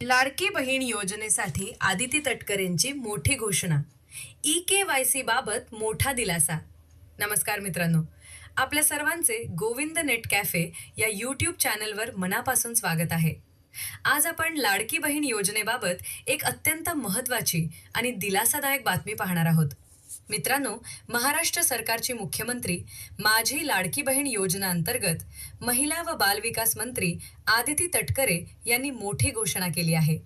लाडकी बहीण योजनेसाठी आदिती तटकरेंची मोठी घोषणा. ई-के-वाय-सी बाबत मोठा दिलासा. नमस्कार मित्रांनो, आपल्या सर्वांचे गोविंद नेट कॅफे या यूट्यूब चॅनलवर मनापासून स्वागत आहे. आज आपण लाडकी बहीण योजनेबाबत एक अत्यंत महत्त्वाची आणि दिलासादायक बातमी पाहणार आहोत. मित्रांनो, महाराष्ट्र सरकारची मुख्यमंत्री माझी लाडकी बहीण योजना अंतर्गत महिला व बालविकास मंत्री आदिती तटकरे यांनी मोठी घोषणा केली आहे.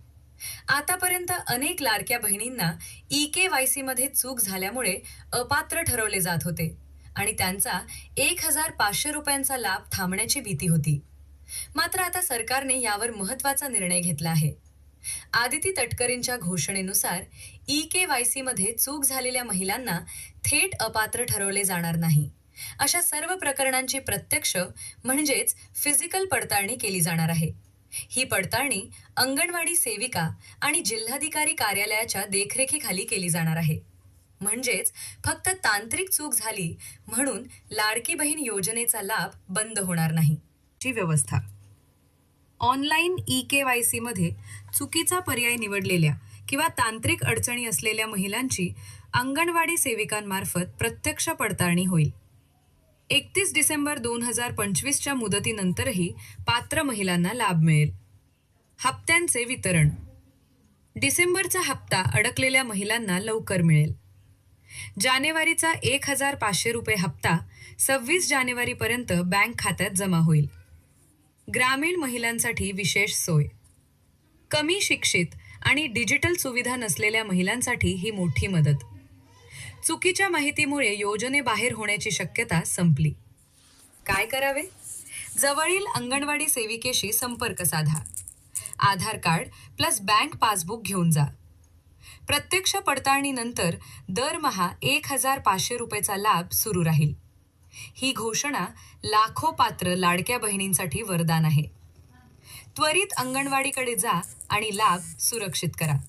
आतापर्यंत अनेक लाडक्या बहिणींना ई-के-वाय-सी मध्ये चूक झाल्यामुळे अपात्र ठरवले जात होते आणि त्यांचा 1,500 रुपयांचा लाभ थांबण्याची भीती होती. मात्र आता सरकारने यावर महत्त्वाचा निर्णय घेतला आहे. आदिती तटकरेंच्या घोषणेनुसार ई-के-वाय-सी मध्ये चूक झालेल्या महिलांना थेट अपात्र ठरवले जाणार नाही. अशा सर्व प्रकरणांची प्रत्यक्ष म्हणजेच फिजिकल पडताळणी केली जाणार आहे. ही पडताळणी अंगणवाडी सेविका आणि जिल्हाधिकारी कार्यालयाच्या देखरेखीखाली केली जाणार आहे. म्हणजेच फक्त तांत्रिक चूक झाली म्हणून लाडकी बहीण योजनेचा लाभ बंद होणार नाही. ची व्यवस्था. ऑनलाईन ई-के-वाय-सी मध्ये चुकीचा पर्याय निवडलेल्या किंवा तांत्रिक अडचणी असलेल्या महिलांची अंगणवाडी सेविकांमार्फत प्रत्यक्ष पडताळणी होईल. 31 डिसेंबर 2025च्या मुदतीनंतरही पात्र महिलांना लाभ मिळेल. हप्त्यांचे वितरण. डिसेंबरचा हप्ता अडकलेल्या महिलांना लवकर मिळेल. जानेवारीचा 1,500 रुपये हप्ता 26 जानेवारीपर्यंत बँक खात्यात जमा होईल. ग्रामीण महिलांसाठी विशेष सोय. कमी शिक्षित आणि डिजिटल सुविधा नसलेल्या महिलांसाठी ही मोठी मदत. चुकीच्या माहितीमुळे योजनेबाहेर होण्याची शक्यता संपली. काय करावे? जवळील अंगणवाडी सेविकेशी संपर्क साधा. आधार कार्ड प्लस बँक पासबुक घेऊन जा. प्रत्यक्ष पडताळणीनंतर दरमहा 1,500 रुपयेचा लाभ सुरू राहील. ही घोषणा लाखो पात्र लाडक्या बहिणींसाठी वरदान आहे. त्वरित अंगणवाडीकडे जा आणि लाभ सुरक्षित करा.